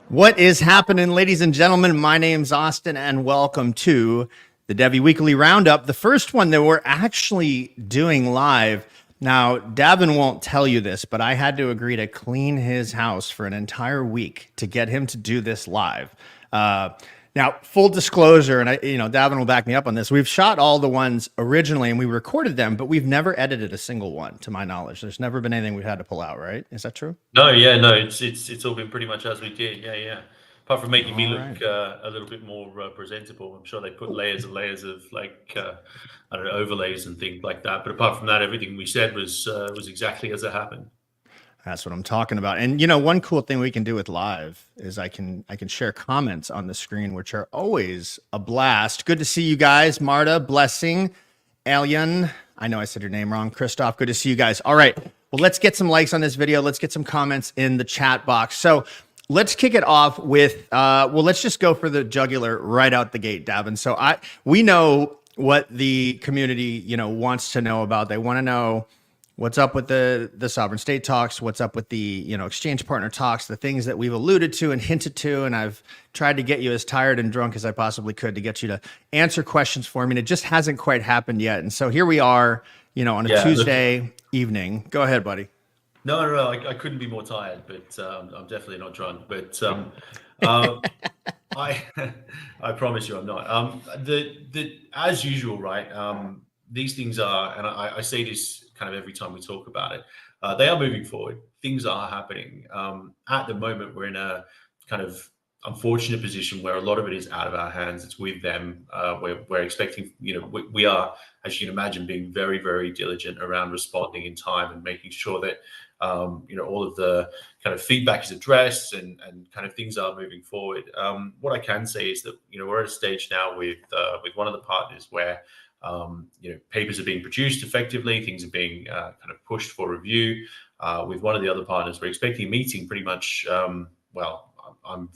What is happening, ladies and gentlemen? My name's Austin, and welcome to the DevvE Weekly Roundup, the first one that we're actually doing live. Now, Davin won't tell you this, but I had to agree to clean his house for an entire week to get him to do this live. Now, full disclosure, and Davin will back me up on this. We've shot all the ones originally, and we recorded them, but we've never edited a single one, to my knowledge. There's never been anything we've had to pull out, right? Is that true? No, yeah, no, it's all been pretty much as we did. Yeah. Apart from making me All look a little bit more presentable, I'm sure they put layers and layers of I don't know, overlays and things like that. But apart from that, everything we said was exactly as it happened. That's what I'm talking about. And one cool thing we can do with live is I can share comments on the screen, which are always a blast. Good to see you guys, Marta, Blessing, Alien. I know I said your name wrong, Christoph. Good to see you guys. All right, well, let's get some likes on this video. Let's get some comments in the chat box. So let's kick it off with let's just go for the jugular right out the gate, Davin. So we know what the community wants to know about. They want to know what's up with the sovereign state talks, what's up with the exchange partner talks, the things that we've alluded to and hinted to, and I've tried to get you as tired and drunk as I possibly could to get you to answer questions for me, and it just hasn't quite happened yet. And so here we are, on a Tuesday evening. Go ahead, buddy. No, I couldn't be more tired, but I'm definitely not drunk. But I promise you, I'm not. The as usual, right? These things are, and I say this kind of every time we talk about it, they are moving forward. Things are happening. At the moment, we're in a kind of unfortunate position where a lot of it is out of our hands. It's with them. We're expecting, we are, as you can imagine, being very, very diligent around responding in time and making sure that, all of the kind of feedback is addressed and kind of things are moving forward. What I can say is that, we're at a stage now with one of the partners where, papers are being produced effectively, things are being kind of pushed for review. With one of the other partners, we're expecting a meeting pretty much, I'm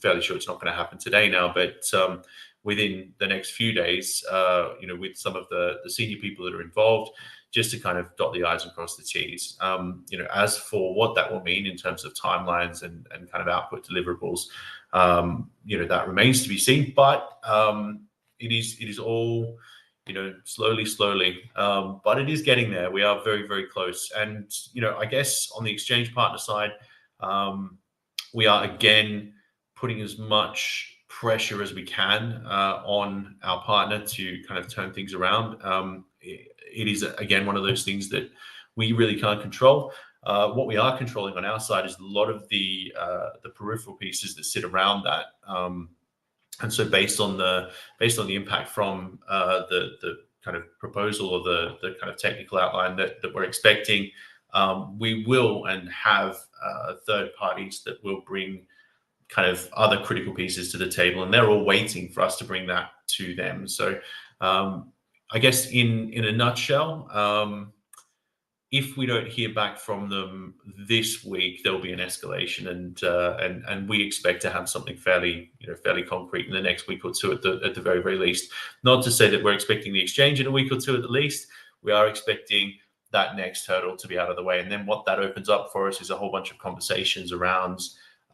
fairly sure it's not going to happen today now, but within the next few days, with some of the senior people that are involved, just to kind of dot the I's and cross the T's. As for what that will mean in terms of timelines and kind of output deliverables, that remains to be seen, but it is all, slowly, but it is getting there. We are very, very close. And, I guess on the exchange partner side, we are again putting as much pressure as we can on our partner to kind of turn things around. It is, again, one of those things that we really can't control. What we are controlling on our side is a lot of the peripheral pieces that sit around that. And so based on the impact from the kind of proposal or the kind of technical outline that we're expecting, we will and have third parties that will bring kind of other critical pieces to the table, and they're all waiting for us to bring that to them. So I guess in a nutshell, if we don't hear back from them this week, there'll be an escalation, and we expect to have something fairly concrete in the next week or two at the very, very least. Not to say that we're expecting the exchange in a week or two at the least. We are expecting that next hurdle to be out of the way, and then what that opens up for us is a whole bunch of conversations around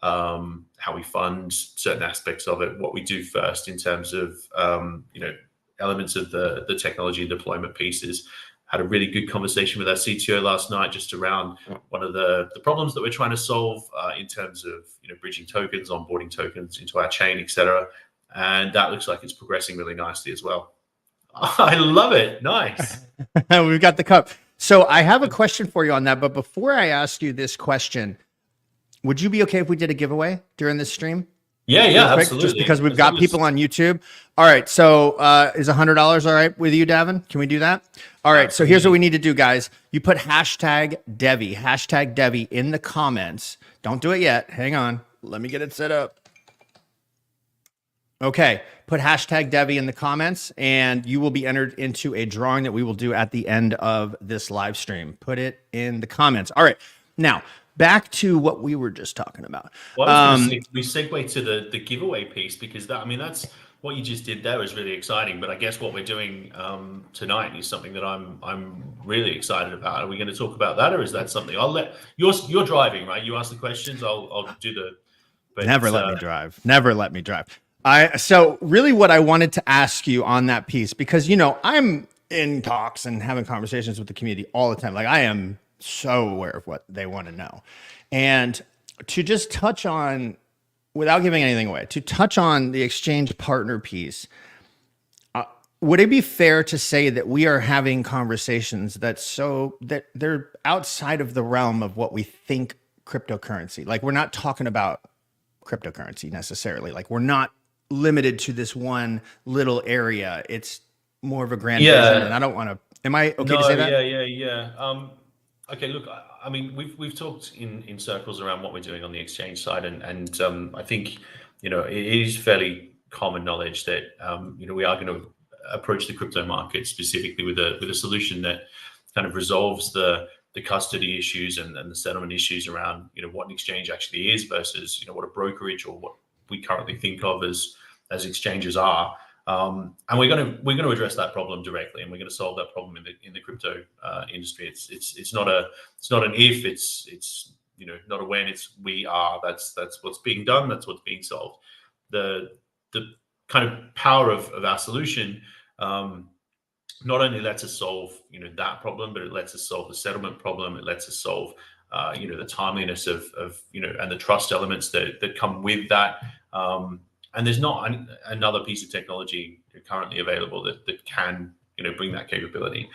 how we fund certain aspects of it, what we do first in terms of elements of the technology deployment pieces. Had a really good conversation with our CTO last night just around one of the problems that we're trying to solve in terms of bridging tokens, onboarding tokens into our chain, etc. And that looks like it's progressing really nicely as well. I love it. Nice. We've got the cup. So I have a question for you on that, but before I ask you this question, would you be okay if we did a giveaway during this stream? Yeah, absolutely. Just because we've got people on YouTube. All right, so is $100 all right with you, Davin? Can we do that? All right, so here's what we need to do, guys. You put hashtag DevvE in the comments. Don't do it yet. Hang on. Let me get it set up. Okay, put hashtag DevvE in the comments, and you will be entered into a drawing that we will do at the end of this live stream. Put it in the comments. All right, now, back to what we were just talking about. Well, we segue to the giveaway piece, because that's what you just did there was really exciting. But I guess what we're doing tonight is something that I'm really excited about. Are we going to talk about that, or is that something I'll let you're driving, right? You ask the questions, I'll do the But Never let me drive. Never let me drive. So really what I wanted to ask you on that piece, because, I'm in talks and having conversations with the community all the time. Like, I am so aware of what they want to know. And to just touch on, without giving anything away, to touch on the exchange partner piece, would it be fair to say that we are having conversations that they're outside of the realm of what we think cryptocurrency? Like, we're not talking about cryptocurrency necessarily. Like, we're not limited to this one little area. It's more of a grand vision. And I don't want to, am I okay to say that? Yeah. Okay, look, I mean, we've talked in circles around what we're doing on the exchange side, and I think, it is fairly common knowledge that, we are going to approach the crypto market specifically with a solution that kind of resolves the custody issues and the settlement issues around, what an exchange actually is versus, what a brokerage or what we currently think of as exchanges are. And we're going to address that problem directly, and we're going to solve that problem in the crypto industry. It's not an if, it's not a when, it's we are. That's what's being done. That's what's being solved. The kind of power of our solution not only lets us solve that problem, but it lets us solve the settlement problem. It lets us solve the timeliness of and the trust elements that come with that. And there's not another piece of technology currently available that can bring that capability.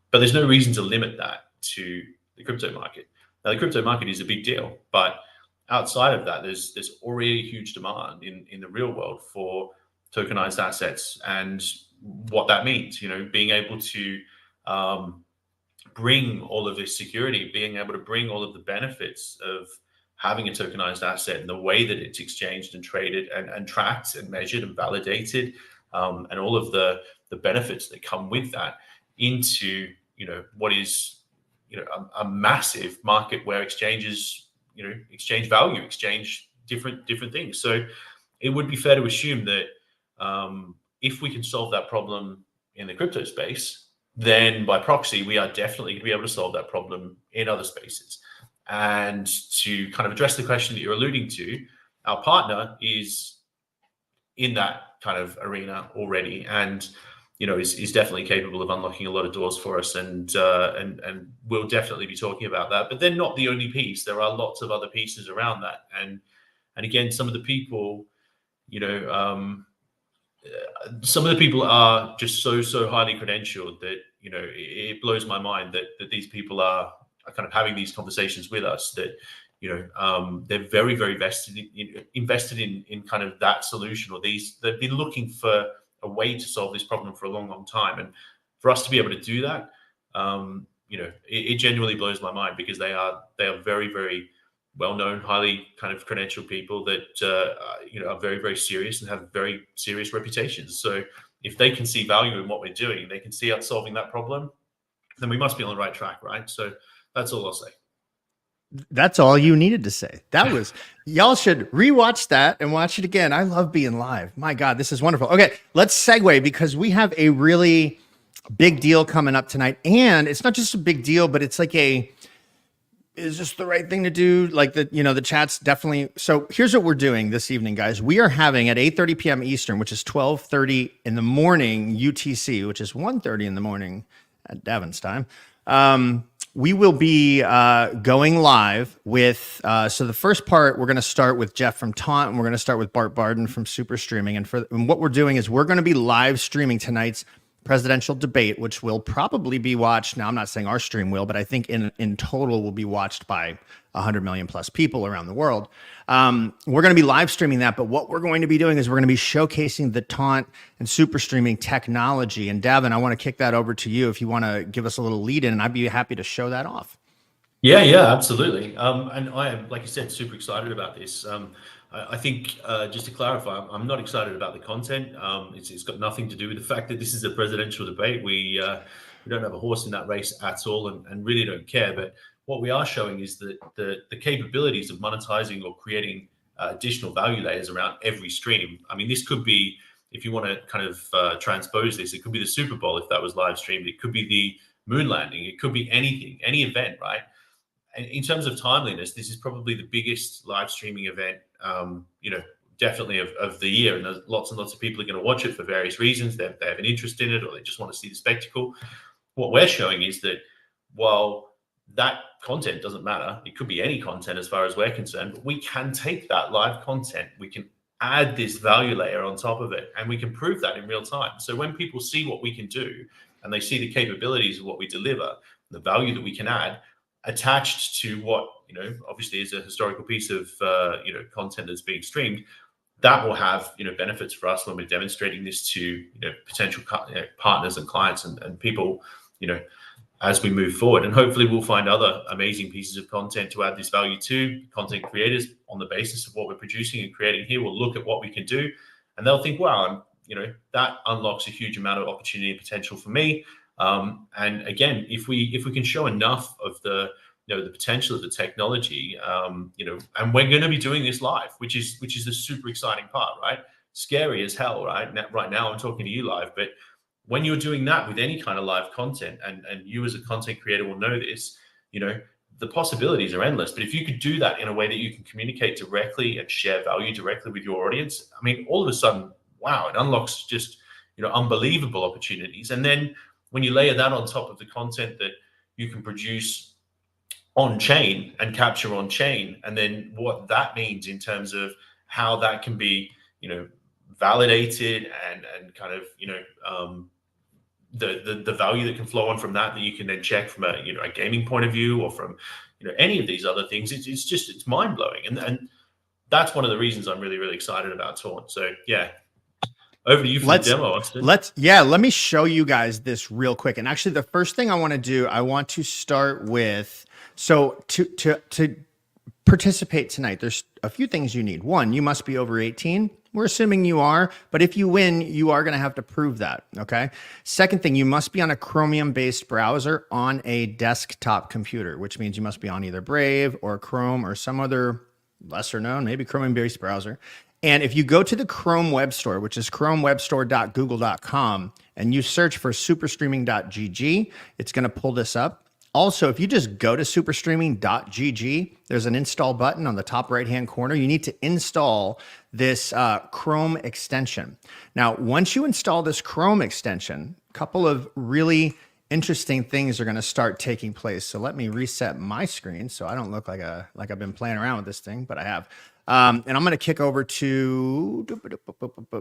But there's no reason to limit that to the crypto market. Now, the crypto market is a big deal, but outside of that, there's already a huge demand in the real world for tokenized assets and what that means. Being able to bring all of this security, being able to bring all of the benefits of having a tokenized asset and the way that it's exchanged and traded and tracked and measured and validated, and all of the benefits that come with that into what is a massive market where exchanges exchange value, exchange different things. So it would be fair to assume that if we can solve that problem in the crypto space, then by proxy we are definitely going to be able to solve that problem in other spaces. And to kind of address the question that you're alluding to, our partner is in that kind of arena already, and is definitely capable of unlocking a lot of doors for us, and we'll definitely be talking about that. But they're not the only piece. There are lots of other pieces around that, and again, some of the people, some of the people are just so highly credentialed that it blows my mind that these people are kind of having these conversations with us, that they're very invested in kind of that solution, or they've been looking for a way to solve this problem for a long time. And for us to be able to do that, it genuinely blows my mind, because they are very well-known, highly kind of credentialed people that are very serious and have very serious reputations. So if they can see value in what we're doing, they can see us solving that problem, then we must be on the right track, right? So that's all I'll say. That's all you needed to say. That was, y'all should rewatch that and watch it again. I love being live. My God, this is wonderful. Okay, let's segue, because we have a really big deal coming up tonight. And it's not just a big deal, but it's like is just the right thing to do. Like the chat's definitely. So here's what we're doing this evening, guys. We are having at 8:30 p.m. Eastern, which is 12:30 in the morning UTC, which is 1:30 in the morning at Davin's time. We will be going live with, so the first part, we're going to start with Jeff from Taunt, and we're going to start with Bart Barden from Super Streaming. And what we're doing is we're going to be live streaming tonight's presidential debate, which will probably be watched. Now, I'm not saying our stream will, but I think in total will be watched by 100 million plus people around the world. We're going to be live streaming that, but what we're going to be doing is we're going to be showcasing the Taunt and Super Streaming technology. And Davin, I want to kick that over to you if you want to give us a little lead in, and I'd be happy to show that off. Yeah, absolutely. And I am, like you said, super excited about this. I think just to clarify, I'm not excited about the content. It's got nothing to do with the fact that this is a presidential debate. We don't have a horse in that race at all, and really don't care. But what we are showing is that the capabilities of monetizing or creating additional value layers around every stream. I mean, this could be, if you want to kind of transpose this, it could be the Super Bowl if that was live streamed. It could be the moon landing. It could be anything, any event, right? in terms of timeliness, this is probably the biggest live streaming event, definitely of the year. And there's lots and lots of people are going to watch it for various reasons. They have an interest in it, or they just want to see the spectacle. What we're showing is that while that content doesn't matter, it could be any content as far as we're concerned, but we can take that live content, we can add this value layer on top of it, and we can prove that in real time. So when people see what we can do and they see the capabilities of what we deliver, the value that we can add attached to what, obviously is a historical piece of, content that's being streamed, that will have, benefits for us when we're demonstrating this to, potential partners and clients and people, as we move forward. And hopefully we'll find other amazing pieces of content to add this value to. Content creators, on the basis of what we're producing and creating here, will look at what we can do, and they'll think, wow, that unlocks a huge amount of opportunity and potential for me. And again, if we can show enough of the potential of the technology, and we're going to be doing this live, which is the super exciting part, right? Scary as hell, right? Right now I'm talking to you live, but when you're doing that with any kind of live content, and you as a content creator will know this, the possibilities are endless. But if you could do that in a way that you can communicate directly and share value directly with your audience, I mean, all of a sudden, wow, it unlocks just, unbelievable opportunities. And then when you layer that on top of the content that you can produce on chain and capture on chain, and then what that means in terms of how that can be, validated and kind of, the value that can flow on from that you can then check from a gaming point of view, or from any of these other things. It's mind blowing, and that's one of the reasons I'm really, really excited about Taunt. So yeah, over to you for the demo, Austin. Let me show you guys this real quick. And actually, the first thing I want to do, I want to start with, so to participate tonight, there's a few things you need. One, you must be over 18. We're assuming you are, but if you win, you are going to have to prove that, okay? Second thing, you must be on a Chromium-based browser on a desktop computer, which means you must be on either Brave or Chrome or some other lesser known, maybe Chromium-based browser. And if you go to the Chrome Web Store, which is chromewebstore.google.com, and you search for superstreaming.gg, it's going to pull this up. Also, if you just go to superstreaming.gg, there's an install button on the top right-hand corner. You need to install this Chrome extension. Now, once you install this Chrome extension, a couple of really interesting things are going to start taking place. So let me reset my screen so I don't look like I've been playing around with this thing, but I have. And I'm going to kick over to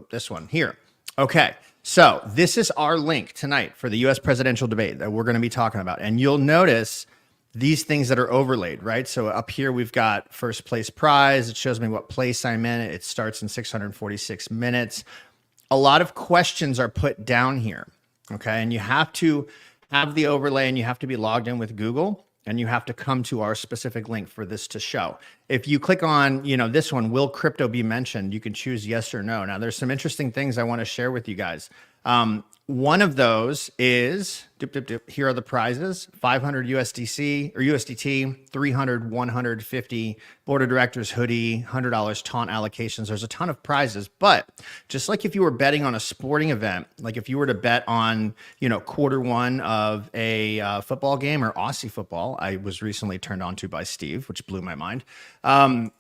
this one here. Okay, so this is our link tonight for the U.S. presidential debate that we're going to be talking about. And you'll notice these things that are overlaid, right? So up here, we've got first place prize. It shows me what place I'm in. It starts in 646 minutes. A lot of questions are put down here, okay? And you have to have the overlay, and you have to be logged in with Google, and you have to come to our specific link for this to show. If you click on, this one, will crypto be mentioned? You can choose yes or no. Now, there's some interesting things I want to share with you guys. One of those is, here are the prizes: 500 USDC or USDT, 300, 150, board of directors hoodie, $100 taunt allocations. There's a ton of prizes, but just like if you were betting on a sporting event, like if you were to bet on, quarter one of a football game or Aussie football, I was recently turned on to by Steve, which blew my mind.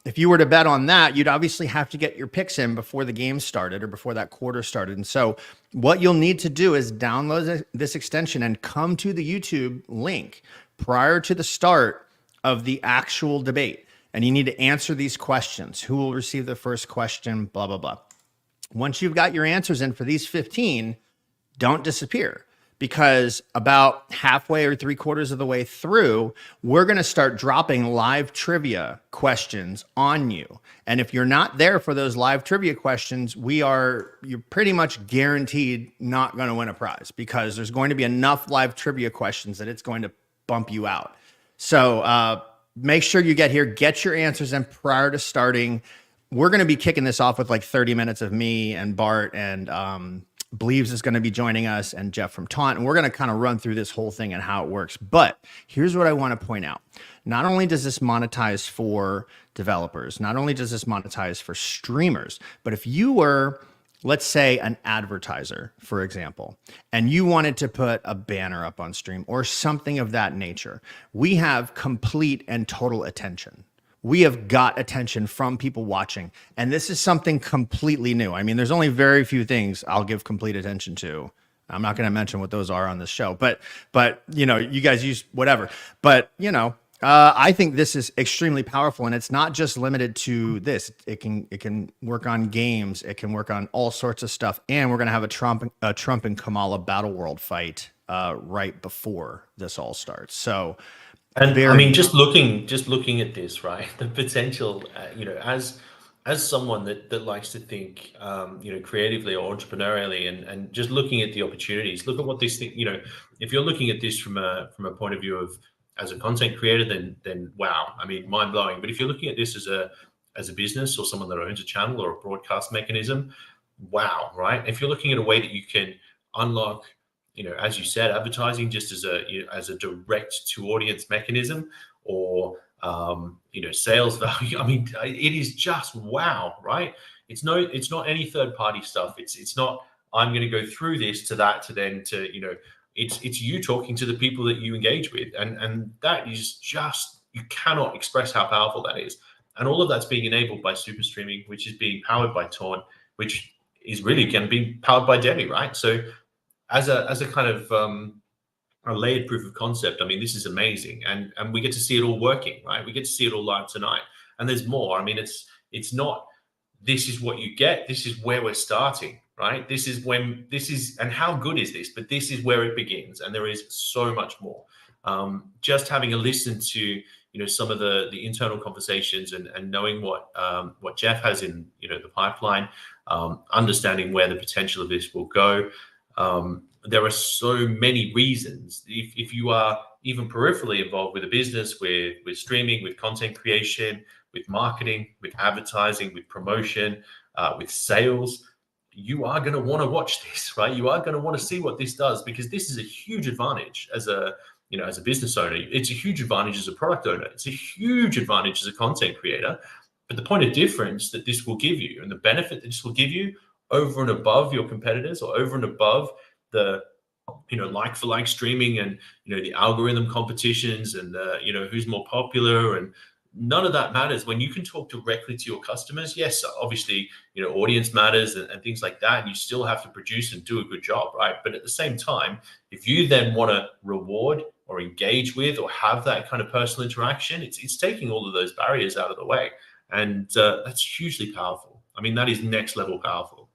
If you were to bet on that, you'd obviously have to get your picks in before the game started or before that quarter started. And so what you'll need to do is download this extension and come to the YouTube link prior to the start of the actual debate. And you need to answer these questions. Who will receive the first question? Blah, blah, blah. Once you've got your answers in for these 15, don't disappear, because about halfway or 3/4 of the way through, we're going to start dropping live trivia questions on you. And if you're not there for those live trivia questions, you're pretty much guaranteed not going to win a prize, because there's going to be enough live trivia questions that it's going to bump you out. So make sure you get here, get your answers in prior to starting. We're going to be kicking this off with like 30 minutes of me and Bart, and Believes is going to be joining us, and Jeff from Taunt, and we're going to kind of run through this whole thing and how it works. But here's what I want to point out. Not only does this monetize for developers, not only does this monetize for streamers, but if you were let's say an advertiser, for example, and you wanted to put a banner up on stream or something of that nature, we have complete and total attention. We have got attention from people watching. And this is something completely new. I mean, there's only very few things I'll give complete attention to. I'm not going to mention what those are on this show, but you know, you guys use whatever. But you know, I think this is extremely powerful, and it's not just limited to this. It can work on games. It can work on all sorts of stuff. And we're going to have a Trump and Kamala battle world fight right before this all starts. So, and I mean, just looking at this, right? The potential, you know, as someone that likes to think, you know, creatively or entrepreneurially, and just looking at the opportunities. Look at what this thing, you know, if you're looking at this from a point of view of as a content creator, then wow, I mean, mind blowing. But if you're looking at this as a business or someone that owns a channel or a broadcast mechanism, wow, right? If you're looking at a way that you can unlock, you know, as you said, advertising just as a direct to audience mechanism, or you know, sales value. I mean, it is just wow, right? It's not any third party stuff. It's not I'm going to go through this to that to then to, you know, it's you talking to the people that you engage with, and that is just, you cannot express how powerful that is. And all of that's being enabled by super streaming, which is being powered by Taunt, which is really going to be powered by DevvE, right? So as a kind of a layered proof of concept, I mean, this is amazing, and we get to see it all working, right? We get to see it all live tonight, and there's more. I mean, it's not this is what you get. This is where we're starting, right? This is and how good is this? But this is where it begins, and there is so much more. Just having a listen to, you know, some of the internal conversations and knowing what Jeff has in, you know, the pipeline, understanding where the potential of this will go. There are so many reasons. If you are even peripherally involved with a business, with streaming, with content creation, with marketing, with advertising, with promotion, with sales, you are going to want to watch this, right? You are going to want to see what this does, because this is a huge advantage as a, you know, as a business owner. It's a huge advantage as a product owner. It's a huge advantage as a content creator. But the point of difference that this will give you, and the benefit that this will give you over and above your competitors, or over and above the, you know, like for like streaming, and, you know, the algorithm competitions, and you know, who's more popular, and none of that matters when you can talk directly to your customers. Yes, obviously, you know, audience matters and things like that, and you still have to produce and do a good job, right? But at the same time, if you then want to reward or engage with or have that kind of personal interaction, it's taking all of those barriers out of the way, and that's hugely powerful. I mean, that is next level powerful.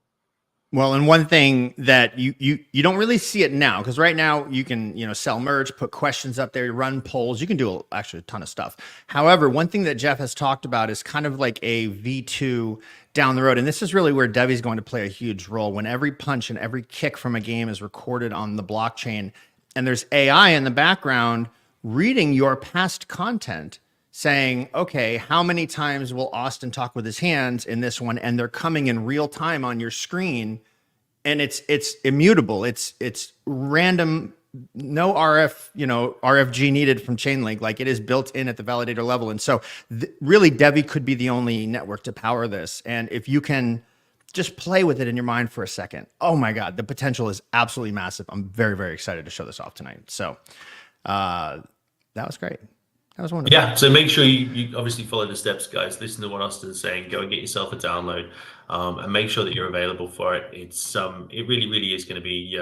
Well, and one thing that you don't really see it now, because right now you can, you know, sell merch, put questions up there, run polls, you can do actually a ton of stuff. However, one thing that Jeff has talked about is kind of like a V2 down the road. And this is really where DevvE is going to play a huge role. When every punch and every kick from a game is recorded on the blockchain, and there's AI in the background reading your past content, saying, okay, how many times will Austin talk with his hands in this one? And they're coming in real time on your screen, and it's immutable. It's random, no RFG needed from Chainlink. Like, it is built in at the validator level. And so really DevvE could be the only network to power this. And if you can just play with it in your mind for a second, oh my God, the potential is absolutely massive. I'm very, very excited to show this off tonight. So that was great. That was wonderful. Yeah, so make sure you obviously follow the steps, guys. Listen to what Austin's saying. Go and get yourself a download, and make sure that you're available for it. It's it really, really is going to be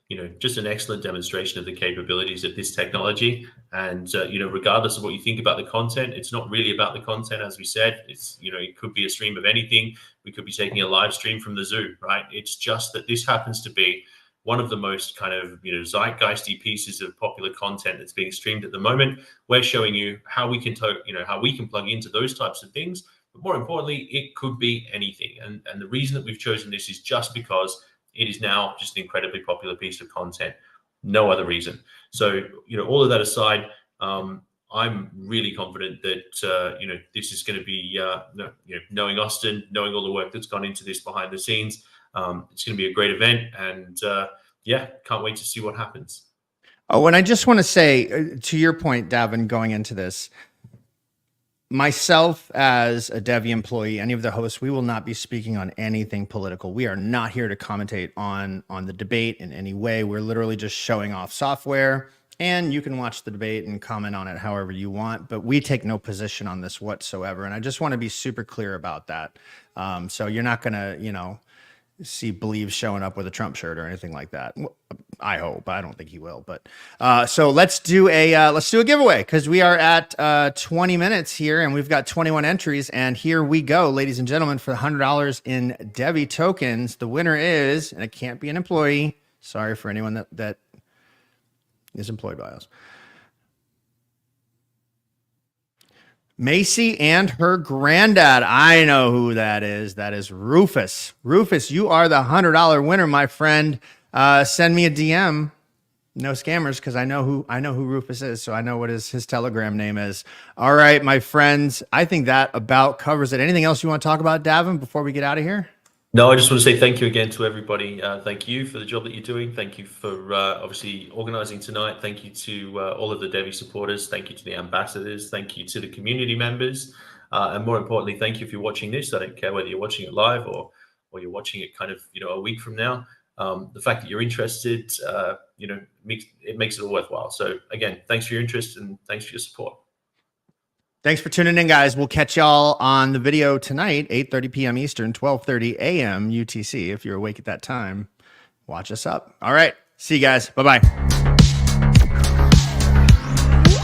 you know, just an excellent demonstration of the capabilities of this technology. And you know, regardless of what you think about the content, it's not really about the content, as we said. It's, you know, it could be a stream of anything. We could be taking a live stream from the zoo, right? It's just that this happens to be one of the most kind of, you know, zeitgeisty pieces of popular content that's being streamed at the moment. We're showing you how we can, how we can plug into those types of things. But more importantly, it could be anything. And the reason that we've chosen this is just because it is now just an incredibly popular piece of content. No other reason. So, you know, all of that aside, I'm really confident that, you know, this is going to be, you know, knowing Austin, knowing all the work that's gone into this behind the scenes, it's going to be a great event, and yeah, can't wait to see what happens. Oh, and I just want to say, to your point, Davin, going into this, myself as a DevvE employee, any of the hosts, we will not be speaking on anything political. We are not here to commentate on the debate in any way. We're literally just showing off software, and you can watch the debate and comment on it however you want, but we take no position on this whatsoever. And I just want to be super clear about that. So you're not going to, you know, see Believe showing up with a Trump shirt or anything like that. I hope. I don't think he will, but so let's do a giveaway, because we are at 20 minutes here and we've got 21 entries, and here we go, ladies and gentlemen, for $100 in DevvE tokens. The winner is, and it can't be an employee. Sorry for anyone that is employed by us. Macy and her granddad. I know who that is. That is Rufus. Rufus, you are the $100 winner, my friend. Send me a DM. No scammers, because I know who Rufus is, so I know what his Telegram name is. All right, my friends. I think that about covers it. Anything else you want to talk about, Davin, before we get out of here? No, I just want to say thank you again to everybody. Thank you for the job that you're doing. Thank you for obviously organizing tonight. Thank you to all of the DevvE supporters. Thank you to the ambassadors. Thank you to the community members. And more importantly, thank you if you're watching this. I don't care whether you're watching it live or you're watching it kind of, you know, a week from now. The fact that you're interested, you know, it makes it all worthwhile. So again, thanks for your interest and thanks for your support. Thanks for tuning in, guys. We'll catch y'all on the video tonight, 8:30 p.m. Eastern, 12:30 a.m. UTC. If you're awake at that time, watch us up. All right. See you guys. Bye-bye.